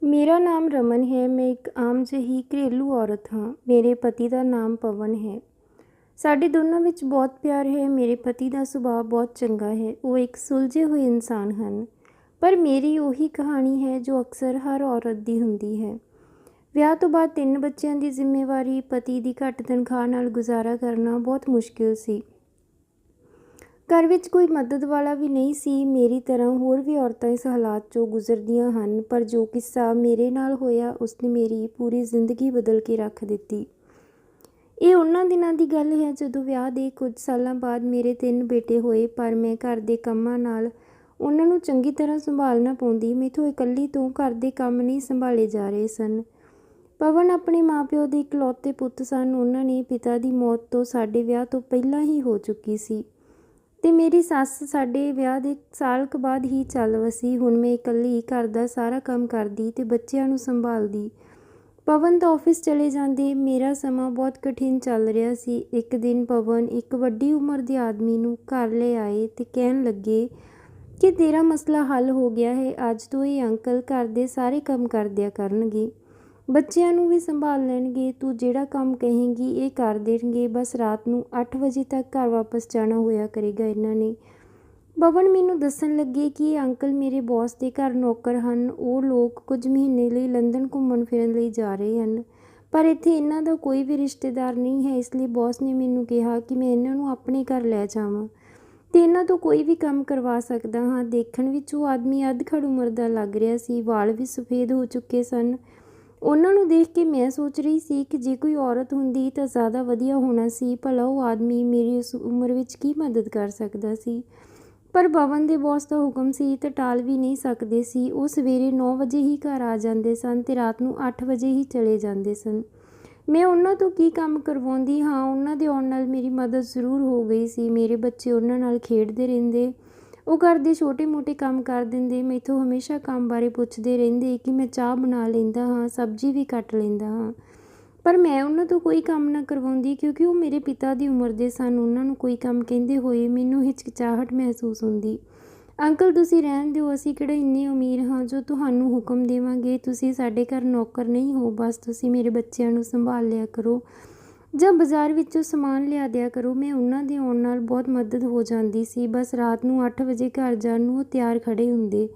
ਮੇਰਾ ਨਾਮ ਰਮਨ ਹੈ। ਮੈਂ ਇੱਕ ਆਮ ਜਿਹੀ ਘਰੇਲੂ ਔਰਤ ਹਾਂ। ਮੇਰੇ ਪਤੀ ਦਾ ਨਾਮ ਪਵਨ ਹੈ। ਸਾਡੇ ਦੋਨਾਂ ਵਿੱਚ ਬਹੁਤ ਪਿਆਰ ਹੈ। ਮੇਰੇ ਪਤੀ ਦਾ ਸੁਭਾਅ ਬਹੁਤ ਚੰਗਾ ਹੈ। ਉਹ ਇੱਕ ਸੁਲਝੇ ਹੋਏ ਇਨਸਾਨ ਹਨ। ਪਰ ਮੇਰੀ ਉਹੀ ਕਹਾਣੀ ਹੈ ਜੋ ਅਕਸਰ ਹਰ ਔਰਤ ਦੀ ਹੁੰਦੀ ਹੈ। ਵਿਆਹ ਤੋਂ ਬਾਅਦ 3 ਬੱਚਿਆਂ ਦੀ ਜ਼ਿੰਮੇਵਾਰੀ, ਪਤੀ ਦੀ ਘੱਟ ਤਨਖਾਹ ਨਾਲ ਗੁਜ਼ਾਰਾ ਕਰਨਾ ਬਹੁਤ ਮੁਸ਼ਕਿਲ ਸੀ। ਘਰ ਵਿੱਚ ਕੋਈ ਮਦਦ ਵਾਲਾ ਵੀ ਨਹੀਂ ਸੀ। ਮੇਰੀ ਤਰ੍ਹਾਂ ਹੋਰ ਵੀ ਔਰਤਾਂ ਇਸ ਹਾਲਾਤ 'ਚੋਂ ਗੁਜ਼ਰਦੀਆਂ ਹਨ, ਪਰ ਜੋ ਕਿੱਸਾ ਮੇਰੇ ਨਾਲ ਹੋਇਆ ਉਸਨੇ ਮੇਰੀ ਪੂਰੀ ਜ਼ਿੰਦਗੀ ਬਦਲ ਕੇ ਰੱਖ ਦਿੱਤੀ। ਇਹ ਉਹਨਾਂ ਦਿਨਾਂ ਦੀ ਗੱਲ ਹੈ ਜਦੋਂ ਵਿਆਹ ਦੇ ਕੁਝ ਸਾਲਾਂ ਬਾਅਦ ਮੇਰੇ 3 ਬੇਟੇ ਹੋਏ, ਪਰ ਮੈਂ ਘਰ ਦੇ ਕੰਮਾਂ ਨਾਲ ਉਹਨਾਂ ਨੂੰ ਚੰਗੀ ਤਰ੍ਹਾਂ ਸੰਭਾਲ ਨਾ ਪਾਉਂਦੀ। ਮੈਥੋਂ ਇਕੱਲੀ ਤੋਂ ਘਰ ਦੇ ਕੰਮ ਨਹੀਂ ਸੰਭਾਲੇ ਜਾ ਰਹੇ ਸਨ। ਪਵਨ ਆਪਣੇ ਮਾਂ-ਪਿਓ ਦੇ ਇਕਲੌਤੇ ਪੁੱਤ ਸਨ। ਉਹਨਾਂ ਨੇ ਪਿਤਾ ਦੀ ਮੌਤ ਤੋਂ ਸਾਡੇ ਵਿਆਹ ਤੋਂ ਪਹਿਲਾਂ ਹੀ ਹੋ ਚੁੱਕੀ ਸੀ ਤੇ ਮੇਰੀ ਸੱਸ ਸਾਡੇ ਵਿਆਹ ਦੇ ਸਾਲ ਕੁ ਬਾਅਦ ਹੀ ਚੱਲ ਵਸੀ। ਹੁਣ ਮੈਂ ਇਕੱਲੀ ਘਰ ਦਾ ਸਾਰਾ ਕੰਮ ਕਰਦੀ ਤੇ ਬੱਚਿਆਂ ਨੂੰ ਸੰਭਾਲਦੀ। ਪਵਨ ਤਾਂ ਆਫਿਸ ਚਲੇ ਜਾਂਦੇ। ਮੇਰਾ ਸਮਾਂ ਬਹੁਤ ਕਠਿਨ ਚੱਲ ਰਿਹਾ ਸੀ। ਇੱਕ ਦਿਨ ਪਵਨ ਇੱਕ ਵੱਡੀ ਉਮਰ ਦੇ ਆਦਮੀ ਨੂੰ ਘਰ ਲੈ ਆਏ ਤੇ ਕਹਿਣ ਲੱਗੇ ਕਿ ਤੇਰਾ ਮਸਲਾ ਹੱਲ ਹੋ ਗਿਆ ਹੈ। ਅੱਜ ਤੋਂ ਇਹ ਅੰਕਲ ਘਰ ਦੇ ਸਾਰੇ ਕੰਮ ਕਰ ਦਿਆ ਕਰਨਗੇ, ਬੱਚਿਆਂ ਨੂੰ ਵੀ ਸੰਭਾਲ ਲੈਣਗੇ। ਤੂੰ ਜਿਹੜਾ ਕੰਮ ਕਹੇਂਗੀ ਇਹ ਕਰ ਦੇਣਗੇ। ਬਸ ਰਾਤ ਨੂੰ 8 ਵਜੇ ਤੱਕ ਘਰ ਵਾਪਸ ਜਾਣਾ ਹੋਇਆ ਕਰੇਗਾ ਇਹਨਾਂ ਨੇ। ਪਵਨ ਮੈਨੂੰ ਦੱਸਣ ਲੱਗੇ ਕਿ ਇਹ ਅੰਕਲ ਮੇਰੇ ਬੌਸ ਦੇ ਘਰ ਨੌਕਰ ਹਨ। ਉਹ ਲੋਕ ਕੁਝ ਮਹੀਨੇ ਲਈ ਲੰਦਨ ਘੁੰਮਣ ਫਿਰਨ ਲਈ ਜਾ ਰਹੇ ਹਨ, ਪਰ ਇੱਥੇ ਇਹਨਾਂ ਦਾ ਕੋਈ ਵੀ ਰਿਸ਼ਤੇਦਾਰ ਨਹੀਂ ਹੈ। ਇਸ ਲਈ ਬੌਸ ਨੇ ਮੈਨੂੰ ਕਿਹਾ ਕਿ ਮੈਂ ਇਹਨਾਂ ਨੂੰ ਆਪਣੇ ਘਰ ਲੈ ਜਾਵਾਂ ਤੇ ਇਹਨਾਂ ਤੋਂ ਕੋਈ ਵੀ ਕੰਮ ਕਰਵਾ ਸਕਦਾ ਹਾਂ। ਦੇਖਣ ਵਿੱਚ ਉਹ ਆਦਮੀ ਅੱਧ-ਖੜ ਉਮਰ ਦਾ ਲੱਗ ਰਿਹਾ ਸੀ। ਵਾਲ ਵੀ ਸਫੇਦ ਹੋ ਚੁੱਕੇ ਸਨ। ਉਹਨਾਂ ਨੂੰ ਦੇਖ ਕੇ ਮੈਂ ਸੋਚ ਰਹੀ ਸੀ ਕਿ ਜੇ ਕੋਈ ਔਰਤ ਹੁੰਦੀ ਤਾਂ ਜ਼ਿਆਦਾ ਵਧੀਆ ਹੋਣਾ ਸੀ। ਭਲਾ ਉਹ ਆਦਮੀ ਮੇਰੀ ਉਸ ਉਮਰ ਵਿੱਚ ਕੀ ਮਦਦ ਕਰ ਸਕਦਾ ਸੀ। ਪਰ ਪਵਨ ਦੇ ਬੌਸ ਦਾ ਹੁਕਮ ਸੀ ਤਾਂ ਟਾਲ ਵੀ ਨਹੀਂ ਸਕਦੇ ਸੀ। ਉਹ ਸਵੇਰੇ 9 ਵਜੇ ਹੀ ਘਰ ਆ ਜਾਂਦੇ ਸਨ ਤੇ ਰਾਤ ਨੂੰ 8 ਵਜੇ ਹੀ ਚਲੇ ਜਾਂਦੇ ਸਨ। ਮੈਂ ਉਹਨਾਂ ਤੋਂ ਕੀ ਕੰਮ ਕਰਵਾਉਂਦੀ? ਹਾਂ, ਉਹਨਾਂ ਦੇ ਆਉਣ ਨਾਲ ਮੇਰੀ ਮਦਦ ਜ਼ਰੂਰ ਹੋ ਗਈ ਸੀ। ਮੇਰੇ ਬੱਚੇ ਉਹਨਾਂ ਨਾਲ ਖੇਡਦੇ ਰਹਿੰਦੇ। ਉਹ ਘਰ ਦੇ ਛੋਟੇ-ਮੋਟੇ ਕੰਮ ਕਰ ਦਿੰਦੇ। ਮੈਥੋਂ ਹਮੇਸ਼ਾ ਕੰਮ ਬਾਰੇ ਪੁੱਛਦੇ ਰਹਿੰਦੇ ਕਿ ਮੈਂ ਚਾਹ ਬਣਾ ਲੈਂਦਾ ਹਾਂ, ਸਬਜ਼ੀ ਵੀ ਕੱਟ ਲੈਂਦਾ ਹਾਂ। ਪਰ ਮੈਂ ਉਹਨਾਂ ਤੋਂ ਕੋਈ ਕੰਮ ਨਾ ਕਰਵਾਉਂਦੀ ਕਿਉਂਕਿ ਉਹ ਮੇਰੇ ਪਿਤਾ ਦੀ ਉਮਰ ਦੇ ਸਨ। ਉਹਨਾਂ ਨੂੰ ਕੋਈ ਕੰਮ ਕਹਿੰਦੇ ਹੋਏ ਮੈਨੂੰ ਹਿਚਕਿਚਾਹਟ ਮਹਿਸੂਸ ਹੁੰਦੀ। ਅੰਕਲ ਤੁਸੀਂ ਰਹਿਣ ਦਿਓ, ਅਸੀਂ ਕਿਹੜਾ ਇੰਨੇ ਅਮੀਰ ਹਾਂ ਜੋ ਤੁਹਾਨੂੰ ਹੁਕਮ ਦੇਵਾਂਗੇ। ਤੁਸੀਂ ਸਾਡੇ ਘਰ ਨੌਕਰ ਨਹੀਂ ਹੋ। ਬਸ ਤੁਸੀਂ ਮੇਰੇ ਬੱਚਿਆਂ ਨੂੰ ਸੰਭਾਲ ਲਿਆ ਕਰੋ ਜਾਂ ਬਾਜ਼ਾਰ ਵਿੱਚੋਂ ਸਮਾਨ ਲਿਆ ਦਿਆ ਕਰੋ। ਮੈਂ ਉਹਨਾਂ ਦੇ ਆਉਣ ਨਾਲ ਬਹੁਤ ਮਦਦ ਹੋ ਜਾਂਦੀ ਸੀ। ਬਸ ਰਾਤ ਨੂੰ 8 ਵਜੇ ਘਰ ਜਾਣ ਨੂੰ ਉਹ ਤਿਆਰ ਖੜ੍ਹੇ ਹੁੰਦੇ।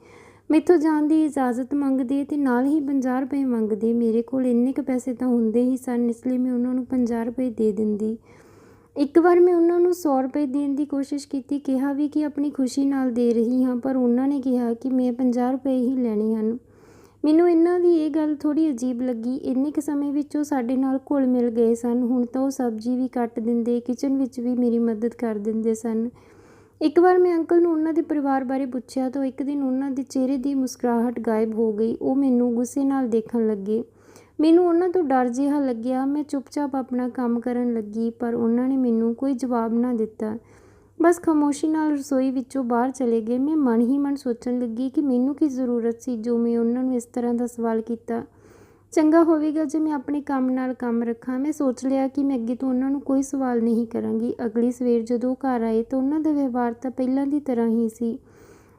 ਮੈਥੋਂ ਜਾਣ ਦੀ ਇਜਾਜ਼ਤ ਮੰਗਦੇ ਤੇ ਨਾਲ ਹੀ 50 ਰੁਪਏ ਮੰਗਦੇ। ਮੇਰੇ ਕੋਲ ਇੰਨੇ ਕੁ ਪੈਸੇ ਤਾਂ ਹੁੰਦੇ ਹੀ ਸਨ, ਇਸ ਲਈ ਮੈਂ ਉਹਨਾਂ ਨੂੰ 50 ਰੁਪਏ ਦੇ ਦਿੰਦੀ। ਇੱਕ ਵਾਰ ਮੈਂ ਉਹਨਾਂ ਨੂੰ 100 ਰੁਪਏ ਦੇਣ ਦੀ ਕੋਸ਼ਿਸ਼ ਕੀਤੀ। ਕਿਹਾ ਵੀ ਕਿ ਆਪਣੀ ਖੁਸ਼ੀ ਨਾਲ ਦੇ ਰਹੀ ਹਾਂ, ਪਰ ਉਹਨਾਂ ਨੇ ਕਿਹਾ ਕਿ ਮੈਂ 50 ਰੁਪਏ ਹੀ ਲੈਣੇ ਹਨ। ਮੈਨੂੰ ਇਹਨਾਂ ਦੀ ਇਹ ਗੱਲ ਥੋੜ੍ਹੀ ਅਜੀਬ ਲੱਗੀ। ਇੰਨੇ ਕੁ ਸਮੇਂ ਵਿੱਚ ਉਹ ਸਾਡੇ ਨਾਲ ਘੁਲ ਮਿਲ ਗਏ ਸਨ। ਹੁਣ ਤਾਂ ਉਹ ਸਬਜ਼ੀ ਵੀ ਕੱਟ ਦਿੰਦੇ, ਕਿਚਨ ਵਿੱਚ ਵੀ ਮੇਰੀ ਮਦਦ ਕਰ ਦਿੰਦੇ ਸਨ। ਇੱਕ ਵਾਰ ਮੈਂ ਅੰਕਲ ਨੂੰ ਉਹਨਾਂ ਦੇ ਪਰਿਵਾਰ ਬਾਰੇ ਪੁੱਛਿਆ ਤਾਂ ਇੱਕ ਦਿਨ ਉਹਨਾਂ ਦੇ ਚਿਹਰੇ ਦੀ ਮੁਸਕਰਾਹਟ ਗਾਇਬ ਹੋ ਗਈ। ਉਹ ਮੈਨੂੰ ਗੁੱਸੇ ਨਾਲ ਦੇਖਣ ਲੱਗੇ। ਮੈਨੂੰ ਉਹਨਾਂ ਤੋਂ ਡਰ ਜਿਹਾ ਲੱਗਿਆ। ਮੈਂ ਚੁੱਪਚਾਪ ਆਪਣਾ ਕੰਮ ਕਰਨ ਲੱਗੀ, ਪਰ ਉਹਨਾਂ ਨੇ ਮੈਨੂੰ ਕੋਈ ਜਵਾਬ ਨਾ ਦਿੱਤਾ। ਬਸ ਖਾਮੋਸ਼ੀ ਨਾਲ ਰਸੋਈ ਵਿੱਚੋਂ ਬਾਹਰ ਚਲੇ ਗਏ। ਮੈਂ ਮਨ ਹੀ ਮਨ ਸੋਚਣ ਲੱਗੀ ਕਿ ਮੈਨੂੰ ਕੀ ਜ਼ਰੂਰਤ ਸੀ ਜੋ ਮੈਂ ਉਹਨਾਂ ਨੂੰ ਇਸ ਤਰ੍ਹਾਂ ਦਾ ਸਵਾਲ ਕੀਤਾ। ਚੰਗਾ ਹੋਵੇਗਾ ਜੇ ਮੈਂ ਆਪਣੇ ਕੰਮ ਨਾਲ ਕੰਮ ਰੱਖਾਂ। ਮੈਂ ਸੋਚ ਲਿਆ ਕਿ ਮੈਂ ਅੱਗੇ ਤੋਂ ਉਹਨਾਂ ਨੂੰ ਕੋਈ ਸਵਾਲ ਨਹੀਂ ਕਰਾਂਗੀ। ਅਗਲੀ ਸਵੇਰ ਜਦੋਂ ਘਰ ਆਏ ਤਾਂ ਉਹਨਾਂ ਦਾ ਵਿਵਹਾਰ ਤਾਂ ਪਹਿਲਾਂ ਦੀ ਤਰ੍ਹਾਂ ਹੀ ਸੀ,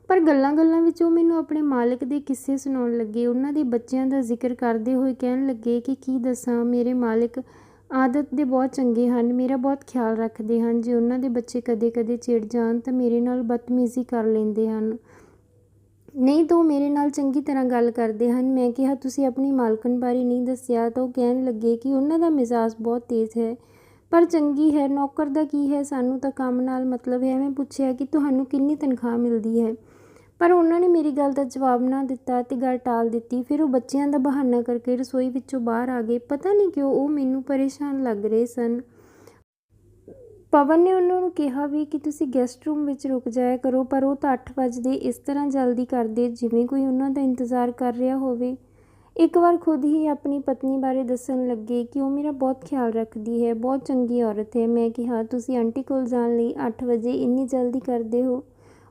ਪਰ ਗੱਲਾਂ-ਗੱਲਾਂ ਵਿੱਚ ਉਹ ਮੈਨੂੰ ਆਪਣੇ ਮਾਲਕ ਦੇ ਕਿੱਸੇ ਸੁਣਾਉਣ ਲੱਗੇ। ਉਹਨਾਂ ਦੇ ਬੱਚਿਆਂ ਦਾ ਜ਼ਿਕਰ ਕਰਦੇ ਹੋਏ ਕਹਿਣ ਲੱਗੇ ਕਿ ਕੀ ਦੱਸਾਂ, ਮੇਰੇ ਮਾਲਕ ਆਦਤ ਦੇ ਬਹੁਤ ਚੰਗੇ ਹਨ, ਮੇਰਾ ਬਹੁਤ ਖਿਆਲ ਰੱਖਦੇ ਹਨ। ਜੇ ਉਹਨਾਂ ਦੇ ਬੱਚੇ ਕਦੇ-ਕਦੇ ਚਿੜ ਜਾਣ ਤਾਂ ਮੇਰੇ ਨਾਲ ਬਦਤਮੀਜ਼ੀ ਕਰ ਲੈਂਦੇ ਹਨ, ਨਹੀਂ ਤਾਂ ਉਹ ਮੇਰੇ ਨਾਲ ਚੰਗੀ ਤਰ੍ਹਾਂ ਗੱਲ ਕਰਦੇ ਹਨ। ਮੈਂ ਕਿਹਾ ਤੁਸੀਂ ਆਪਣੀ ਮਾਲਕਣ ਬਾਰੇ ਨਹੀਂ ਦੱਸਿਆ, ਤਾਂ ਉਹ ਕਹਿਣ ਲੱਗੇ ਕਿ ਉਹਨਾਂ ਦਾ ਮਿਜ਼ਾਜ ਬਹੁਤ ਤੇਜ਼ ਹੈ, ਪਰ ਚੰਗੀ ਹੈ। ਨੌਕਰ ਦਾ ਕੀ ਹੈ, ਸਾਨੂੰ ਤਾਂ ਕੰਮ ਨਾਲ ਮਤਲਬ ਹੈ। ਮੈਂ ਪੁੱਛਿਆ ਕਿ ਤੁਹਾਨੂੰ ਕਿੰਨੀ ਤਨਖਾਹ ਮਿਲਦੀ ਹੈ, ਪਰ ਉਹਨਾਂ ਨੇ ਮੇਰੀ ਗੱਲ ਦਾ ਜਵਾਬ ਨਾ ਦਿੱਤਾ ਤੇ ਗੱਲ ਟਾਲ ਦਿੱਤੀ। ਫਿਰ ਉਹ ਬੱਚਿਆਂ ਦਾ ਬਹਾਨਾ ਕਰਕੇ ਰਸੋਈ ਵਿੱਚੋਂ ਬਾਹਰ ਆ ਗਏ। ਪਤਾ ਨਹੀਂ ਕਿਉਂ ਉਹ ਮੈਨੂੰ ਪਰੇਸ਼ਾਨ ਲੱਗ ਰਹੇ ਸਨ। ਪਵਨ ਨੇ ਉਹਨਾਂ ਨੂੰ ਕਿਹਾ ਵੀ ਕਿ ਤੁਸੀਂ ਗੈਸਟ ਰੂਮ ਵਿੱਚ ਰੁਕ ਜਾਇਆ ਕਰੋ, ਪਰ ਉਹ ਤਾਂ 8 ਵਜਦੇ ਇਸ ਤਰ੍ਹਾਂ ਜਲਦੀ ਕਰਦੇ ਜਿਵੇਂ ਕੋਈ ਉਹਨਾਂ ਦਾ ਇੰਤਜ਼ਾਰ ਕਰ ਰਿਹਾ ਹੋਵੇ। ਇੱਕ ਵਾਰ ਖੁਦ ਹੀ ਆਪਣੀ ਪਤਨੀ ਬਾਰੇ ਦੱਸਣ ਲੱਗੇ ਕਿ ਉਹ ਮੇਰਾ ਬਹੁਤ ਖਿਆਲ ਰੱਖਦੀ ਹੈ, ਬਹੁਤ ਚੰਗੀ ਔਰਤ ਹੈ। ਮੈਂ ਕਿਹਾ ਤੁਸੀਂ ਆਂਟੀ ਕੋਲ ਜਾਣ ਲਈ 8 ਵਜੇ ਇੰਨੀ ਜਲਦੀ ਕਰਦੇ ਹੋ,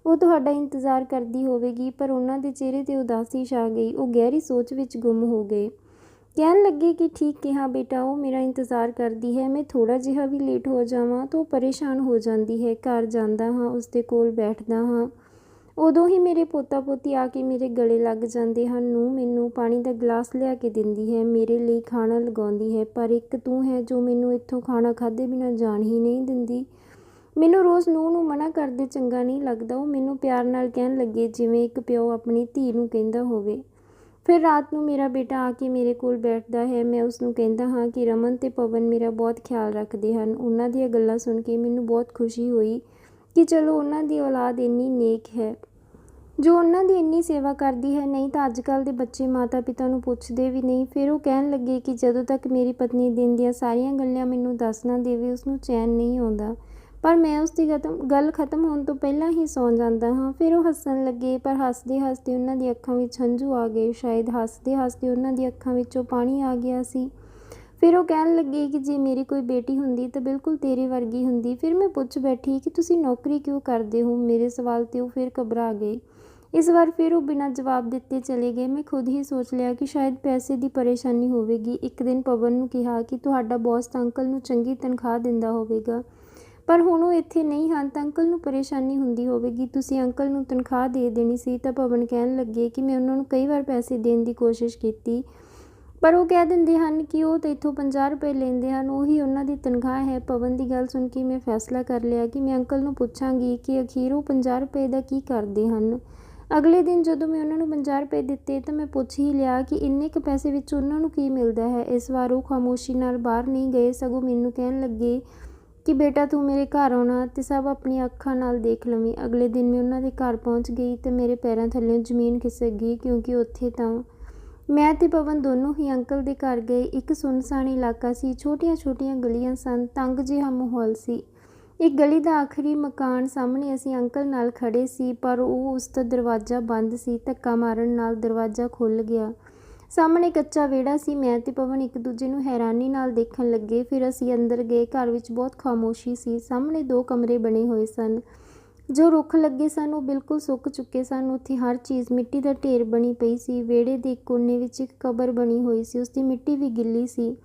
ਉਹ ਤੁਹਾਡਾ ਇੰਤਜ਼ਾਰ ਕਰਦੀ ਹੋਵੇਗੀ। ਪਰ ਉਹਨਾਂ ਦੇ ਚਿਹਰੇ 'ਤੇ ਉਦਾਸੀ ਛਾ ਗਈ। ਉਹ ਗਹਿਰੀ ਸੋਚ ਵਿੱਚ ਗੁੰਮ ਹੋ ਗਏ। ਕਹਿਣ ਲੱਗੇ ਕਿ ਠੀਕ ਕਿਹਾ ਬੇਟਾ, ਉਹ ਮੇਰਾ ਇੰਤਜ਼ਾਰ ਕਰਦੀ ਹੈ। ਮੈਂ ਥੋੜ੍ਹਾ ਜਿਹਾ ਵੀ ਲੇਟ ਹੋ ਜਾਵਾਂ ਤਾਂ ਉਹ ਪਰੇਸ਼ਾਨ ਹੋ ਜਾਂਦੀ ਹੈ। ਘਰ ਜਾਂਦਾ ਹਾਂ, ਉਸਦੇ ਕੋਲ ਬੈਠਦਾ ਹਾਂ, ਉਦੋਂ ਹੀ ਮੇਰੇ ਪੋਤਾ ਪੋਤੀ ਆ ਕੇ ਮੇਰੇ ਗਲੇ ਲੱਗ ਜਾਂਦੇ ਹਨ। ਨੂੰ ਮੈਨੂੰ ਪਾਣੀ ਦਾ ਗਲਾਸ ਲਿਆ ਕੇ ਦਿੰਦੀ ਹੈ, ਮੇਰੇ ਲਈ ਖਾਣਾ ਲਗਾਉਂਦੀ ਹੈ, ਪਰ ਇੱਕ ਤੂੰ ਹੈ ਜੋ ਮੈਨੂੰ ਇੱਥੋਂ ਖਾਣਾ ਖਾਧੇ ਬਿਨਾਂ ਜਾਣ ਹੀ ਨਹੀਂ ਦਿੰਦੀ। ਮੈਨੂੰ ਰੋਜ਼ ਨੂੰ ਮਨਾ ਕਰਦੇ ਚੰਗਾ ਨਹੀਂ ਲੱਗਦਾ। ਉਹ ਮੈਨੂੰ ਪਿਆਰ ਨਾਲ ਕਹਿਣ ਲੱਗੇ ਜਿਵੇਂ ਇੱਕ ਪਿਓ ਆਪਣੀ ਧੀ ਨੂੰ ਕਹਿੰਦਾ ਹੋਵੇ। ਫਿਰ ਰਾਤ ਨੂੰ ਮੇਰਾ ਬੇਟਾ ਆ ਕੇ ਮੇਰੇ ਕੋਲ ਬੈਠਦਾ ਹੈ। ਮੈਂ ਉਸਨੂੰ ਕਹਿੰਦਾ ਹਾਂ ਕਿ ਰਮਨ ਤੇ ਪਵਨ ਮੇਰਾ ਬਹੁਤ ਖਿਆਲ ਰੱਖਦੇ ਹਨ। ਉਹਨਾਂ ਦੀਆਂ ਗੱਲਾਂ ਸੁਣ ਕੇ ਮੈਨੂੰ ਬਹੁਤ ਖੁਸ਼ੀ ਹੋਈ ਕਿ ਚਲੋ ਉਹਨਾਂ ਦੀ ਔਲਾਦ ਇੰਨੀ ਨੇਕ ਹੈ ਜੋ ਉਹਨਾਂ ਦੀ ਇੰਨੀ ਸੇਵਾ ਕਰਦੀ ਹੈ। ਨਹੀਂ ਤਾਂ ਅੱਜ ਕੱਲ੍ਹ ਦੇ ਬੱਚੇ ਮਾਤਾ ਪਿਤਾ ਨੂੰ ਪੁੱਛਦੇ ਵੀ ਨਹੀਂ। ਫਿਰ ਉਹ ਕਹਿਣ ਲੱਗੇ ਕਿ ਜਦੋਂ ਤੱਕ ਮੇਰੀ ਪਤਨੀ ਦਿਨ ਦੀਆਂ ਸਾਰੀਆਂ ਗੱਲਾਂ ਮੈਨੂੰ ਦੱਸ ਨਾ ਦੇਵੇ ਉਸਨੂੰ ਚੈਨ ਨਹੀਂ ਆਉਂਦਾ, ਪਰ ਮੈਂ ਉਸਦੀ ਗੱਲ ਖਤਮ ਹੋਣ ਤੋਂ ਪਹਿਲਾਂ ਹੀ ਸੌਂ ਜਾਂਦਾ ਹਾਂ। ਫਿਰ ਉਹ ਹੱਸਣ ਲੱਗੇ, ਪਰ ਹੱਸਦੇ ਹੱਸਦੇ ਉਹਨਾਂ ਦੀ ਅੱਖਾਂ ਵਿੱਚ ਹੰਝੂ ਆ ਗਏ। ਸ਼ਾਇਦ ਹੱਸਦੇ ਹੱਸਦੇ ਉਹਨਾਂ ਦੀ ਅੱਖਾਂ ਵਿੱਚੋਂ ਪਾਣੀ ਆ ਗਿਆ ਸੀ। ਫਿਰ ਉਹ ਕਹਿਣ ਲੱਗੇ ਕਿ ਜੇ ਮੇਰੀ ਕੋਈ ਬੇਟੀ ਹੁੰਦੀ ਤਾਂ ਬਿਲਕੁਲ ਤੇਰੇ ਵਰਗੀ ਹੁੰਦੀ। ਫਿਰ ਮੈਂ ਪੁੱਛ ਬੈਠੀ ਕਿ ਤੁਸੀਂ ਨੌਕਰੀ ਕਿਉਂ ਕਰਦੇ ਹੋ। ਮੇਰੇ ਸਵਾਲ 'ਤੇ ਉਹ ਫਿਰ ਘਬਰਾ ਗਏ। ਇਸ ਵਾਰ ਫਿਰ ਉਹ ਬਿਨਾਂ ਜਵਾਬ ਦਿੱਤੇ ਚਲੇ ਗਏ। ਮੈਂ ਖੁਦ ਹੀ ਸੋਚ ਲਿਆ ਕਿ ਸ਼ਾਇਦ ਪੈਸੇ ਦੀ ਪਰੇਸ਼ਾਨੀ ਹੋਵੇਗੀ। ਇੱਕ ਦਿਨ ਪਵਨ ਨੂੰ ਕਿਹਾ ਕਿ ਤੁਹਾਡਾ ਬੌਸ ਤਾਂ ਅੰਕਲ ਨੂੰ ਚੰਗੀ ਤਨਖਾਹ ਦਿੰਦਾ ਹੋਵੇਗਾ, ਪਰ ਹੁਣ ਉਹ ਇੱਥੇ ਨਹੀਂ ਹਨ ਤਾਂ ਅੰਕਲ ਨੂੰ ਪਰੇਸ਼ਾਨੀ ਹੁੰਦੀ ਹੋਵੇਗੀ। ਤੁਸੀਂ ਅੰਕਲ ਨੂੰ ਤਨਖਾਹ ਦੇ ਦੇਣੀ ਸੀ। ਤਾਂ ਪਵਨ ਕਹਿਣ ਲੱਗੇ ਕਿ ਮੈਂ ਉਹਨਾਂ ਨੂੰ ਕਈ ਵਾਰ ਪੈਸੇ ਦੇਣ ਦੀ ਕੋਸ਼ਿਸ਼ ਕੀਤੀ, ਪਰ ਉਹ ਕਹਿ ਦਿੰਦੇ ਹਨ ਕਿ ਉਹ ਤਾਂ ਇੱਥੋਂ 50 ਰੁਪਏ ਲੈਂਦੇ ਹਨ, ਉਹੀ ਉਹਨਾਂ ਦੀ ਤਨਖਾਹ ਹੈ। ਪਵਨ ਦੀ ਗੱਲ ਸੁਣ ਕੇ ਮੈਂ ਫੈਸਲਾ ਕਰ ਲਿਆ ਕਿ ਮੈਂ ਅੰਕਲ ਨੂੰ ਪੁੱਛਾਂਗੀ ਕਿ ਅਖੀਰ ਉਹ 50 ਰੁਪਏ ਦਾ ਕੀ ਕਰਦੇ ਹਨ। ਅਗਲੇ ਦਿਨ ਜਦੋਂ ਮੈਂ ਉਹਨਾਂ ਨੂੰ 50 ਰੁਪਏ ਦਿੱਤੇ ਤਾਂ ਮੈਂ ਪੁੱਛ ਹੀ ਲਿਆ ਕਿ ਇੰਨੇ ਕੁ ਪੈਸੇ ਵਿੱਚ ਉਹਨਾਂ ਨੂੰ ਕੀ ਮਿਲਦਾ ਹੈ। ਇਸ ਵਾਰ ਉਹ ਖਾਮੋਸ਼ੀ ਨਾਲ ਬਾਹਰ ਨਹੀਂ ਗਏ, ਸਗੋਂ ਮੈਨੂੰ ਕਹਿਣ ਲੱਗੇ ਕਿ ਬੇਟਾ ਤੂੰ ਮੇਰੇ ਘਰ ਆਉਣਾ ਤੇ ਸਭ ਆਪਣੀਆਂ ਅੱਖਾਂ ਨਾਲ ਦੇਖ ਲਵੀਂ। ਅਗਲੇ ਦਿਨ ਮੈਂ ਉਹਨਾਂ ਦੇ ਘਰ ਪਹੁੰਚ ਗਈ ਤੇ ਮੇਰੇ ਪੈਰਾਂ ਥੱਲੇ ਜ਼ਮੀਨ ਖਿਸਕ ਗਈ, ਕਿਉਂਕਿ ਉੱਥੇ ਤਾਂ ਮੈਂ ਤੇ ਪਵਨ ਦੋਨੋਂ ਹੀ ਅੰਕਲ ਦੇ ਘਰ ਗਏ। ਇੱਕ ਸੁੰਨਸਾਨ ਇਲਾਕਾ ਸੀ, ਛੋਟੀਆਂ ਛੋਟੀਆਂ ਗਲੀਆਂ ਸਨ, ਤੰਗ ਜਿਹਾ ਮਾਹੌਲ ਸੀ। ਇੱਕ ਗਲੀ ਦਾ ਆਖਰੀ ਮਕਾਨ ਸਾਹਮਣੇ ਅਸੀਂ ਅੰਕਲ ਨਾਲ ਖੜੇ ਸੀ, ਪਰ ਉਸ ਦਾ ਦਰਵਾਜ਼ਾ ਬੰਦ ਸੀ। ਧੱਕਾ ਮਾਰਨ ਨਾਲ ਦਰਵਾਜ਼ਾ ਖੁੱਲ੍ਹ ਗਿਆ। ਸਾਹਮਣੇ ਕੱਚਾ ਵਿਹੜਾ ਸੀ। ਮੈਂ ਤੇ ਪਵਨ ਇੱਕ ਦੂਜੇ ਨੂੰ ਹੈਰਾਨੀ ਨਾਲ ਦੇਖਣ ਲੱਗੇ। ਫਿਰ ਅਸੀਂ ਅੰਦਰ ਗਏ। ਘਰ ਵਿੱਚ ਬਹੁਤ ਖਾਮੋਸ਼ੀ ਸੀ। ਸਾਹਮਣੇ 2 ਕਮਰੇ ਬਣੇ ਹੋਏ ਸਨ। ਜੋ ਰੁੱਖ ਲੱਗੇ ਸਨ ਉਹ ਬਿਲਕੁਲ ਸੁੱਕ ਚੁੱਕੇ ਸਨ। ਉੱਥੇ ਹਰ ਚੀਜ਼ ਮਿੱਟੀ ਦਾ ਢੇਰ ਬਣੀ ਪਈ ਸੀ। ਵਿਹੜੇ ਦੇ ਇੱਕ ਕੋਨੇ ਵਿੱਚ ਇੱਕ ਕਬਰ ਬਣੀ ਹੋਈ ਸੀ, ਉਸਦੀ ਮਿੱਟੀ ਵੀ ਗਿੱਲੀ ਸੀ।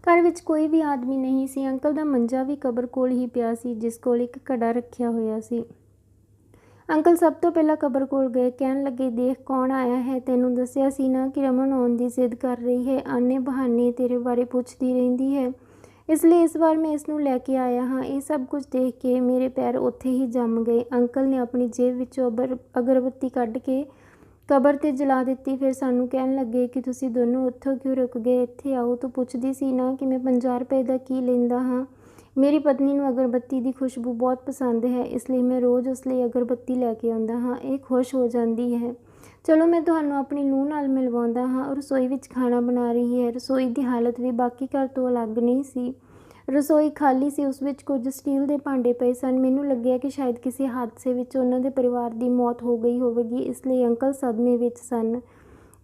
ਘਰ ਵਿੱਚ ਕੋਈ ਵੀ ਆਦਮੀ ਨਹੀਂ ਸੀ। ਅੰਕਲ ਦਾ ਮੰਜਾ ਵੀ ਕਬਰ ਕੋਲ ਹੀ ਪਿਆ ਸੀ, ਜਿਸ ਕੋਲ ਇੱਕ ਘੜਾ ਰੱਖਿਆ ਹੋਇਆ ਸੀ। ਅੰਕਲ ਸਭ ਤੋਂ ਪਹਿਲਾਂ ਕਬਰ ਕੋਲ ਗਏ। ਕਹਿਣ ਲੱਗੇ, ਦੇਖ ਕੌਣ ਆਇਆ ਹੈ। ਤੈਨੂੰ ਦੱਸਿਆ ਸੀ ਨਾ ਕਿ ਰਮਨ ਆਉਣ ਦੀ ਜ਼ਿੱਦ ਕਰ ਰਹੀ ਹੈ। ਆਨੇ ਬਹਾਨੇ ਤੇਰੇ ਬਾਰੇ ਪੁੱਛਦੀ ਰਹਿੰਦੀ ਹੈ, ਇਸ ਲਈ ਇਸ ਵਾਰ ਮੈਂ ਇਸ ਨੂੰ ਲੈ ਕੇ ਆਇਆ ਹਾਂ। ਇਹ ਸਭ ਕੁਝ ਦੇਖ ਕੇ ਮੇਰੇ ਪੈਰ ਉੱਥੇ ਹੀ ਜੰਮ ਗਏ। ਅੰਕਲ ਨੇ ਆਪਣੀ ਜੇਬ ਵਿੱਚੋਂ ਅਗਰਬੱਤੀ ਕੱਢ ਕੇ ਕਬਰ 'ਤੇ ਜਲਾ ਦਿੱਤੀ। ਫਿਰ ਸਾਨੂੰ ਕਹਿਣ ਲੱਗੇ ਕਿ ਤੁਸੀਂ ਦੋਨੋਂ ਉੱਥੋਂ ਕਿਉਂ ਰੁਕ ਗਏ, ਇੱਥੇ ਆਓ। ਤੂੰ ਪੁੱਛਦੀ ਸੀ ਨਾ ਕਿ ਮੈਂ 50 ਰੁਪਏ ਦਾ ਕੀ ਲੈਂਦਾ ਹਾਂ। ਮੇਰੀ ਪਤਨੀ ਨੂੰ ਅਗਰਬੱਤੀ ਦੀ ਖੁਸ਼ਬੂ ਬਹੁਤ ਪਸੰਦ ਹੈ, ਇਸ ਲਈ ਮੈਂ ਰੋਜ਼ ਉਸ ਲਈ ਅਗਰਬੱਤੀ ਲੈ ਕੇ ਆਉਂਦਾ ਹਾਂ। ਇਹ ਖੁਸ਼ ਹੋ ਜਾਂਦੀ ਹੈ। ਚਲੋ ਮੈਂ ਤੁਹਾਨੂੰ ਆਪਣੀ ਨੂੰਹ ਨਾਲ ਮਿਲਵਾਉਂਦਾ ਹਾਂ। ਉਹ ਰਸੋਈ ਵਿੱਚ ਖਾਣਾ ਬਣਾ ਰਹੀ ਹੈ। ਰਸੋਈ ਦੀ ਹਾਲਤ ਵੀ ਬਾਕੀ ਘਰ ਤੋਂ ਅਲੱਗ ਨਹੀਂ ਸੀ। ਰਸੋਈ ਖਾਲੀ ਸੀ, ਉਸ ਵਿੱਚ ਕੁਝ ਸਟੀਲ ਦੇ ਭਾਂਡੇ ਪਏ ਸਨ। ਮੈਨੂੰ ਲੱਗਿਆ ਕਿ ਸ਼ਾਇਦ ਕਿਸੇ ਹਾਦਸੇ ਵਿੱਚ ਉਹਨਾਂ ਦੇ ਪਰਿਵਾਰ ਦੀ ਮੌਤ ਹੋ ਗਈ ਹੋਵੇਗੀ, ਇਸ ਲਈ ਅੰਕਲ ਸਦਮੇ ਵਿੱਚ ਸਨ।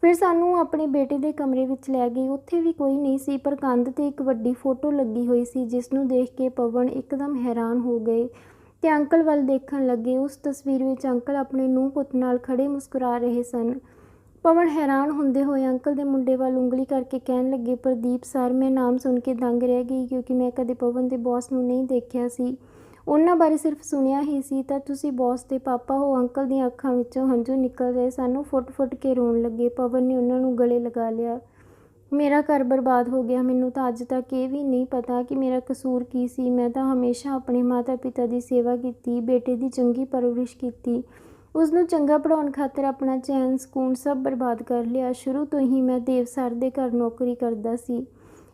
ਫਿਰ ਸਾਨੂੰ ਆਪਣੇ ਬੇਟੇ ਦੇ ਕਮਰੇ ਵਿੱਚ ਲੈ ਗਈ। ਉੱਥੇ ਵੀ ਕੋਈ ਨਹੀਂ ਸੀ, ਪਰ ਕੰਧ 'ਤੇ ਇੱਕ ਵੱਡੀ ਫੋਟੋ ਲੱਗੀ ਹੋਈ ਸੀ, ਜਿਸ ਨੂੰ ਦੇਖ ਕੇ ਪਵਨ ਇੱਕਦਮ ਹੈਰਾਨ ਹੋ ਗਏ ਤੇ ਅੰਕਲ ਵੱਲ ਦੇਖਣ ਲੱਗੇ। ਉਸ ਤਸਵੀਰ ਵਿੱਚ ਅੰਕਲ ਆਪਣੇ ਨੂੰਹ ਪੁੱਤ ਨਾਲ ਖੜੇ ਮੁਸਕਰਾ ਰਹੇ ਸਨ। ਪਵਨ ਹੈਰਾਨ ਹੁੰਦੇ ਹੋਏ ਅੰਕਲ ਦੇ ਮੁੰਡੇ ਵੱਲ ਉਂਗਲੀ ਕਰਕੇ ਕਹਿਣ ਲੱਗੇ, ਪ੍ਰਦੀਪ ਸਰ। ਮੈਂ ਨਾਮ ਸੁਣ ਕੇ ਦੰਗ ਰਹਿ ਗਈ, ਕਿਉਂਕਿ ਮੈਂ ਕਦੇ ਪਵਨ ਦੇ ਬੌਸ ਨੂੰ ਨਹੀਂ ਦੇਖਿਆ ਸੀ, ਉਹਨਾਂ ਬਾਰੇ ਸਿਰਫ ਸੁਣਿਆ ਹੀ ਸੀ। ਤਾਂ ਤੁਸੀਂ ਬੌਸ ਦੇ ਪਾਪਾ ਹੋ। ਅੰਕਲ ਦੀਆਂ ਅੱਖਾਂ ਵਿੱਚੋਂ ਹੰਝੂ ਨਿਕਲ ਰਹੇ ਸਨ। ਉਹ ਫੁੱਟ-ਫੁੱਟ ਕੇ ਰੋਣ ਲੱਗੇ। ਪਵਨ ਨੇ ਉਹਨਾਂ ਨੂੰ ਗਲੇ ਲਗਾ ਲਿਆ। ਮੇਰਾ ਘਰ ਬਰਬਾਦ ਹੋ ਗਿਆ। ਮੈਨੂੰ ਤਾਂ ਅੱਜ ਤੱਕ ਇਹ ਵੀ ਨਹੀਂ ਪਤਾ ਕਿ ਮੇਰਾ ਕਸੂਰ ਕੀ ਸੀ। ਮੈਂ ਤਾਂ ਹਮੇਸ਼ਾ ਆਪਣੇ ਮਾਤਾ ਪਿਤਾ ਦੀ ਸੇਵਾ ਕੀਤੀ, ਬੇਟੇ ਦੀ ਚੰਗੀ ਪਰਵਰਿਸ਼ ਕੀਤੀ, ਉਸਨੂੰ ਚੰਗਾ ਪੜ੍ਹਾਉਣ ਖਾਤਰ ਆਪਣਾ ਚੈਨ ਸਕੂਨ ਸਭ ਬਰਬਾਦ ਕਰ ਲਿਆ। ਸ਼ੁਰੂ ਤੋਂ ਹੀ ਮੈਂ ਦੇਵ ਸਰ ਦੇ ਘਰ ਨੌਕਰੀ ਕਰਦਾ ਸੀ।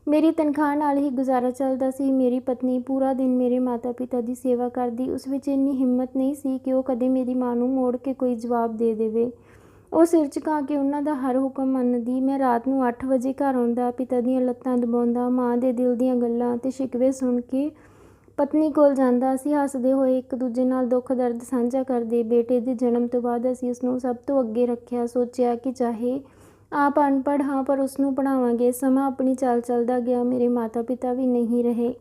ਮੇਰੀ ਤਨਖਾਹ ਨਾਲ ਹੀ ਗੁਜ਼ਾਰਾ ਚੱਲਦਾ ਸੀ। ਮੇਰੀ ਪਤਨੀ ਪੂਰਾ ਦਿਨ ਮੇਰੇ ਮਾਤਾ ਪਿਤਾ ਦੀ ਸੇਵਾ ਕਰਦੀ। ਉਸ ਵਿੱਚ ਇੰਨੀ ਹਿੰਮਤ ਨਹੀਂ ਸੀ ਕਿ ਉਹ ਕਦੇ ਮੇਰੀ ਮਾਂ ਨੂੰ ਮੋੜ ਕੇ ਕੋਈ ਜਵਾਬ ਦੇ ਦੇਵੇ। ਉਹ ਸਿਰ ਝੁਕਾ ਕੇ ਉਹਨਾਂ ਦਾ ਹਰ ਹੁਕਮ ਮੰਨਦੀ। ਮੈਂ ਰਾਤ ਨੂੰ 8 ਵਜੇ ਘਰ ਆਉਂਦਾ, ਪਿਤਾ ਦੀਆਂ ਲੱਤਾਂ ਦਬਾਉਂਦਾ, ਮਾਂ ਦੇ ਦਿਲ ਦੀਆਂ ਗੱਲਾਂ ਅਤੇ ਸ਼ਿਕਵੇ ਸੁਣ ਕੇ ਪਤਨੀ ਕੋਲ ਜਾਂਦਾ। ਅਸੀਂ ਹੱਸਦੇ ਹੋਏ ਇੱਕ ਦੂਜੇ ਨਾਲ ਦੁੱਖ ਦਰਦ ਸਾਂਝਾ ਕਰਦੇ। ਬੇਟੇ ਦੇ ਜਨਮ ਤੋਂ ਬਾਅਦ ਅਸੀਂ ਉਸਨੂੰ ਸਭ ਤੋਂ ਅੱਗੇ ਰੱਖਿਆ। ਸੋਚਿਆ ਕਿ ਚਾਹੇ ਆਪ ਅਨਪੜ੍ਹ ਹਾਂ, ਪਰ ਉਸਨੂੰ ਪੜ੍ਹਾਵਾਂਗੇ। ਸਮਾਂ ਆਪਣੀ ਚਾਲ ਚੱਲਦਾ ਗਿਆ। ਮੇਰੇ ਮਾਤਾ ਪਿਤਾ ਵੀ ਨਹੀਂ ਰਹੇ।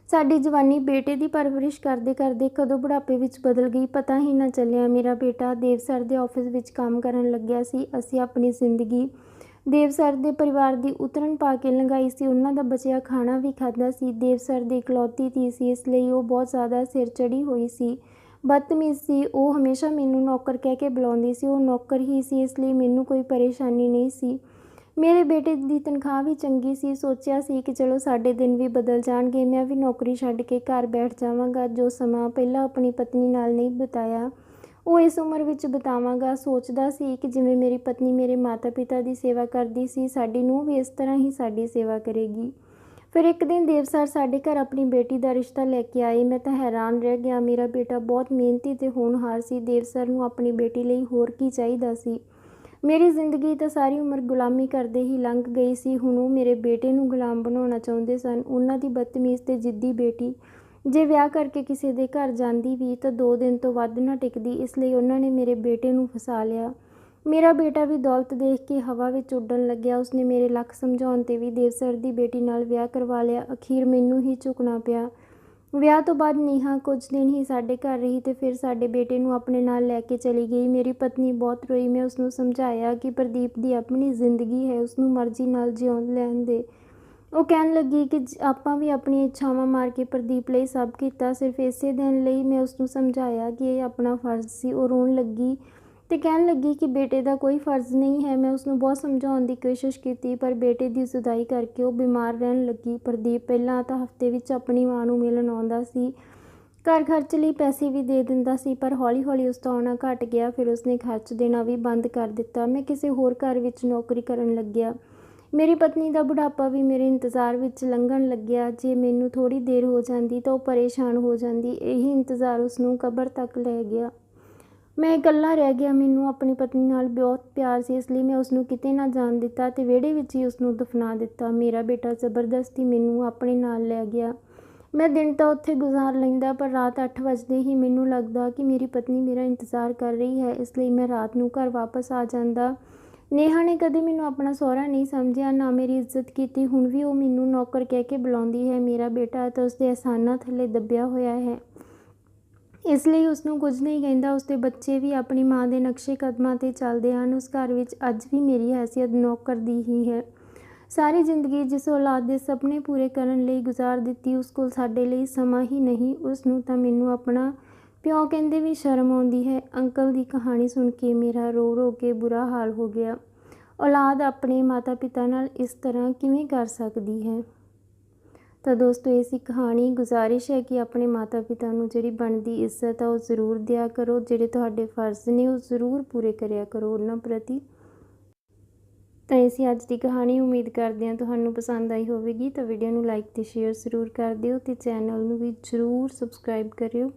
ਸਾਡੀ ਜਵਾਨੀ ਬੇਟੇ ਦੀ ਪਰਵਰਿਸ਼ ਕਰਦੇ ਕਰਦੇ ਕਦੋਂ ਬੁਢਾਪੇ ਵਿੱਚ ਬਦਲ ਗਈ, ਪਤਾ ਹੀ ਨਾ ਚੱਲਿਆ। ਮੇਰਾ ਬੇਟਾ ਦੇਵ ਸਰ ਦੇ ਆਫਿਸ ਵਿੱਚ ਕੰਮ ਕਰਨ ਲੱਗਿਆ ਸੀ। ਅਸੀਂ ਆਪਣੀ ਜ਼ਿੰਦਗੀ ਦੇਵ ਸਰ ਦੇ ਪਰਿਵਾਰ ਦੀ ਉਤਰਨ ਪਾ ਕੇ ਲੰਘਾਈ ਸੀ। ਉਹਨਾਂ ਦਾ ਬਚਿਆ ਖਾਣਾ ਵੀ ਖਾਧਾ ਸੀ। ਦੇਵ ਸਰ ਦੀ ਇਕਲੌਤੀ ਧੀ ਸੀ, ਇਸ ਲਈ ਉਹ ਬਹੁਤ ਜ਼ਿਆਦਾ ਸਿਰ ਚੜ੍ਹੀ ਹੋਈ ਸੀ। ਬਦਤਮੀਜ਼ ਸੀ। ਉਹ ਹਮੇਸ਼ਾ ਮੈਨੂੰ ਨੌਕਰ ਕਹਿ ਕੇ ਬੁਲਾਉਂਦੀ ਸੀ। ਉਹ ਨੌਕਰ ਹੀ ਸੀ, ਇਸ ਲਈ ਮੈਨੂੰ ਕੋਈ ਪਰੇਸ਼ਾਨੀ ਨਹੀਂ ਸੀ। ਮੇਰੇ ਬੇਟੇ ਦੀ ਤਨਖਾਹ ਵੀ ਚੰਗੀ ਸੀ। ਸੋਚਿਆ ਸੀ ਕਿ ਚਲੋ ਸਾਡੇ ਦਿਨ ਵੀ ਬਦਲ ਜਾਣਗੇ, ਮੈਂ ਵੀ ਨੌਕਰੀ ਛੱਡ ਕੇ ਘਰ ਬੈਠ ਜਾਵਾਂਗਾ। ਜੋ ਸਮਾਂ ਪਹਿਲਾਂ ਆਪਣੀ ਪਤਨੀ ਨਾਲ ਨਹੀਂ ਬਿਤਾਇਆ, ਉਹ ਇਸ ਉਮਰ ਵਿੱਚ ਬਿਤਾਵਾਂਗਾ। ਸੋਚਦਾ ਸੀ ਕਿ ਜਿਵੇਂ ਮੇਰੀ ਪਤਨੀ ਮੇਰੇ ਮਾਤਾ ਪਿਤਾ ਦੀ ਸੇਵਾ ਕਰਦੀ ਸੀ, ਸਾਡੀ ਨੂੰਹ ਵੀ ਇਸ ਤਰ੍ਹਾਂ ਹੀ ਸਾਡੀ ਸੇਵਾ ਕਰੇਗੀ। ਫਿਰ ਇੱਕ ਦਿਨ ਦੇਵ ਸਰ ਸਾਡੇ ਘਰ ਆਪਣੀ ਬੇਟੀ ਦਾ ਰਿਸ਼ਤਾ ਲੈ ਕੇ ਆਏ। ਮੈਂ ਤਾਂ ਹੈਰਾਨ ਰਹਿ ਗਿਆ। ਮੇਰਾ ਬੇਟਾ ਬਹੁਤ ਮਿਹਨਤੀ ਤੇ ਹੋਣਹਾਰ ਸੀ। ਦੇਵ ਸਰ ਨੂੰ ਆਪਣੀ ਬੇਟੀ ਲਈ ਹੋਰ ਕੀ ਚਾਹੀਦਾ ਸੀ। ਮੇਰੀ ਜ਼ਿੰਦਗੀ ਤਾਂ ਸਾਰੀ ਉਮਰ ਗੁਲਾਮੀ ਕਰਦੇ ਹੀ ਲੰਘ ਗਈ ਸੀ। ਹੁਣ ਉਹ ਮੇਰੇ ਬੇਟੇ ਨੂੰ ਗੁਲਾਮ ਬਣਾਉਣਾ ਚਾਹੁੰਦੇ ਸਨ। ਉਹਨਾਂ ਦੀ ਬਦਤਮੀਜ਼ ਤੇ ਜ਼ਿੱਦੀ ਬੇਟੀ ਜੇ ਵਿਆਹ ਕਰਕੇ ਕਿਸੇ ਦੇ ਘਰ ਜਾਂਦੀ ਵੀ ਤਾਂ 2 ਦਿਨ ਤੋਂ ਵੱਧ ਨਾ ਟਿਕਦੀ। ਇਸ ਲਈ ਉਹਨਾਂ ਨੇ ਮੇਰੇ ਬੇਟੇ ਨੂੰ ਫਸਾ ਲਿਆ। ਮੇਰਾ ਬੇਟਾ ਵੀ ਦੌਲਤ ਦੇਖ ਕੇ ਹਵਾ ਵਿੱਚ ਉੱਡਣ ਲੱਗਿਆ। ਉਸਨੇ ਮੇਰੇ ਲੱਖ ਸਮਝਾਉਣ 'ਤੇ ਵੀ ਦੇਵ ਸਰ ਦੀ ਬੇਟੀ ਨਾਲ ਵਿਆਹ ਕਰਵਾ ਲਿਆ। ਅਖੀਰ ਮੈਨੂੰ ਹੀ ਝੁਕਣਾ ਪਿਆ। ਵਿਆਹ ਤੋਂ ਬਾਅਦ ਨੀਹਾ ਕੁਝ ਦਿਨ ਹੀ ਸਾਡੇ ਘਰ ਰਹੀ ਤੇ ਫਿਰ ਸਾਡੇ ਬੇਟੇ ਨੂੰ ਆਪਣੇ ਨਾਲ ਲੈ ਕੇ ਚਲੀ ਗਈ। ਮੇਰੀ ਪਤਨੀ ਬਹੁਤ ਰੋਈ। ਮੈਂ ਉਸਨੂੰ ਸਮਝਾਇਆ ਕਿ ਪ੍ਰਦੀਪ ਦੀ ਆਪਣੀ ਜ਼ਿੰਦਗੀ ਹੈ, ਉਸਨੂੰ ਮਰਜ਼ੀ ਨਾਲ ਜਿਉਣ ਲੈਣ ਦੇ। ਉਹ ਕਹਿਣ ਲੱਗੀ ਕਿ ਆਪਾਂ ਵੀ ਆਪਣੀਆਂ ਇੱਛਾਵਾਂ ਮਾਰ ਕੇ ਪ੍ਰਦੀਪ ਲਈ ਸਭ ਕੀਤਾ, ਸਿਰਫ ਇਸੇ ਦਿਨ ਲਈ। ਮੈਂ ਉਸਨੂੰ ਸਮਝਾਇਆ ਕਿ ਇਹ ਆਪਣਾ ਫਰਜ਼ ਸੀ। ਉਹ ਰੋਣ ਲੱਗੀ ਤੇ ਕਹਿਣ ਲੱਗੀ ਕਿ ਬੇਟੇ ਦਾ ਕੋਈ ਫਰਜ਼ ਨਹੀਂ ਹੈ। ਮੈਂ ਉਸਨੂੰ ਬਹੁਤ ਸਮਝਾਉਣ ਦੀ ਕੋਸ਼ਿਸ਼ ਕੀਤੀ, ਪਰ ਬੇਟੇ ਦੀ ਜੁਦਾਈ ਕਰਕੇ ਉਹ ਬਿਮਾਰ ਰਹਿਣ ਲੱਗੀ। ਪ੍ਰਦੀਪ ਪਹਿਲਾਂ ਤਾਂ ਹਫ਼ਤੇ ਵਿੱਚ ਆਪਣੀ ਮਾਂ ਨੂੰ ਮਿਲਣ ਆਉਂਦਾ ਸੀ, ਘਰ ਖਰਚ ਲਈ ਪੈਸੇ ਵੀ ਦੇ ਦਿੰਦਾ ਸੀ, ਪਰ ਹੌਲੀ-ਹੌਲੀ ਉਸ ਦਾ ਆਉਣਾ ਘਟ ਗਿਆ। ਫਿਰ ਉਸਨੇ ਖਰਚ ਦੇਣਾ ਵੀ ਬੰਦ ਕਰ ਦਿੱਤਾ। ਮੈਂ ਕਿਸੇ ਹੋਰ ਘਰ ਵਿੱਚ ਨੌਕਰੀ ਕਰਨ ਲੱਗਿਆ। ਮੇਰੀ ਪਤਨੀ ਦਾ ਬੁਢਾਪਾ ਵੀ ਮੇਰੇ ਇੰਤਜ਼ਾਰ ਵਿੱਚ ਲੰਘਣ ਲੱਗਿਆ। ਜੇ ਮੈਨੂੰ ਥੋੜ੍ਹੀ ਦੇਰ ਹੋ ਜਾਂਦੀ ਤਾਂ ਉਹ ਪਰੇਸ਼ਾਨ ਹੋ ਜਾਂਦੀ। ਇਹੀ ਇੰਤਜ਼ਾਰ ਉਸਨੂੰ ਕਬਰ ਤੱਕ ਲੈ ਗਿਆ। ਮੈਂ ਇਕੱਲਾ ਰਹਿ ਗਿਆ। ਮੈਨੂੰ ਆਪਣੀ ਪਤਨੀ ਨਾਲ ਬਹੁਤ ਪਿਆਰ ਸੀ, ਇਸ ਲਈ ਮੈਂ ਉਸਨੂੰ ਕਿਤੇ ਨਾ ਜਾਣ ਦਿੱਤਾ ਤੇ ਵਿਹੜੇ ਵਿੱਚ ਹੀ ਉਸਨੂੰ ਦਫਨਾ ਦਿੱਤਾ। ਮੇਰਾ ਬੇਟਾ ਜ਼ਬਰਦਸਤੀ ਮੈਨੂੰ ਆਪਣੇ ਨਾਲ ਲੈ ਗਿਆ। ਮੈਂ ਦਿਨ ਤਾਂ ਉੱਥੇ ਗੁਜ਼ਾਰ ਲੈਂਦਾ, ਪਰ ਰਾਤ 8 ਵਜਦੇ ਹੀ ਮੈਨੂੰ ਲੱਗਦਾ ਕਿ ਮੇਰੀ ਪਤਨੀ ਮੇਰਾ ਇੰਤਜ਼ਾਰ ਕਰ ਰਹੀ ਹੈ। ਇਸ ਲਈ ਮੈਂ ਰਾਤ ਨੂੰ ਘਰ ਵਾਪਸ ਆ ਜਾਂਦਾ। ਨੇਹਾ ਨੇ ਕਦੇ ਮੈਨੂੰ ਆਪਣਾ ਸਹੁਰਾ ਨਹੀਂ ਸਮਝਿਆ, ਨਾ ਮੇਰੀ ਇੱਜ਼ਤ ਕੀਤੀ। ਹੁਣ ਵੀ ਉਹ ਮੈਨੂੰ ਨੌਕਰ ਕਹਿ ਕੇ ਬੁਲਾਉਂਦੀ ਹੈ। ਮੇਰਾ ਬੇਟਾ ਤਾਂ ਉਸਦੇ ਅਹਿਸਾਨਾਂ ਥੱਲੇ ਦੱਬਿਆ ਹੋਇਆ ਹੈ, ਇਸ ਲਈ ਉਸਨੂੰ ਕੁਝ ਨਹੀਂ ਕਹਿੰਦਾ। ਉਸਦੇ ਬੱਚੇ ਵੀ ਆਪਣੀ ਮਾਂ ਦੇ ਨਕਸ਼ੇ ਕਦਮਾਂ 'ਤੇ ਚੱਲਦੇ ਹਨ। ਉਸ ਘਰ ਵਿੱਚ ਅੱਜ ਵੀ ਮੇਰੀ ਹੈਸੀਅਤ ਨੌਕਰ ਦੀ ਹੀ ਹੈ। ਸਾਰੀ ਜ਼ਿੰਦਗੀ ਜਿਸ ਔਲਾਦ ਦੇ ਸੁਪਨੇ ਪੂਰੇ ਕਰਨ ਲਈ ਗੁਜ਼ਾਰ ਦਿੱਤੀ, ਉਸ ਕੋਲ ਸਾਡੇ ਲਈ ਸਮਾਂ ਹੀ ਨਹੀਂ। ਉਸਨੂੰ ਤਾਂ ਮੈਨੂੰ ਆਪਣਾ ਪਿਓ ਕਹਿੰਦੇ ਵੀ ਸ਼ਰਮ ਆਉਂਦੀ ਹੈ। ਅੰਕਲ ਦੀ ਕਹਾਣੀ ਸੁਣ ਕੇ ਮੇਰਾ ਰੋ-ਰੋ ਕੇ ਬੁਰਾ ਹਾਲ ਹੋ ਗਿਆ। ਔਲਾਦ ਆਪਣੇ ਮਾਤਾ ਪਿਤਾ ਨਾਲ ਇਸ ਤਰ੍ਹਾਂ ਕਿਵੇਂ ਕਰ ਸਕਦੀ ਹੈ? ਤਾਂ ਦੋਸਤੋ, ਇਹ ਸੀ ਕਹਾਣੀ। ਗੁਜ਼ਾਰਿਸ਼ ਹੈ ਕਿ ਆਪਣੇ ਮਾਤਾ ਪਿਤਾ ਨੂੰ ਜਿਹੜੀ ਬਣਦੀ ਇੱਜ਼ਤ ਆ ਉਹ ਜ਼ਰੂਰ ਦਿਆ ਕਰੋ। ਜਿਹੜੇ ਤੁਹਾਡੇ ਫਰਜ਼ ਨੇ ਉਹ ਜ਼ਰੂਰ ਪੂਰੇ ਕਰਿਆ ਕਰੋ ਉਹਨਾਂ ਪ੍ਰਤੀ। ਤਾਂ ਇਹ ਸੀ ਅੱਜ ਦੀ ਕਹਾਣੀ। ਉਮੀਦ ਕਰਦੇ ਹਾਂ ਤੁਹਾਨੂੰ ਪਸੰਦ ਆਈ ਹੋਵੇਗੀ। ਤਾਂ ਵੀਡੀਓ ਨੂੰ ਲਾਈਕ ਤੇ ਸ਼ੇਅਰ ਜ਼ਰੂਰ ਕਰ ਦਿਓ ਤੇ ਚੈਨਲ ਨੂੰ ਵੀ ਜ਼ਰੂਰ ਸਬਸਕ੍ਰਾਈਬ ਕਰਿਓ।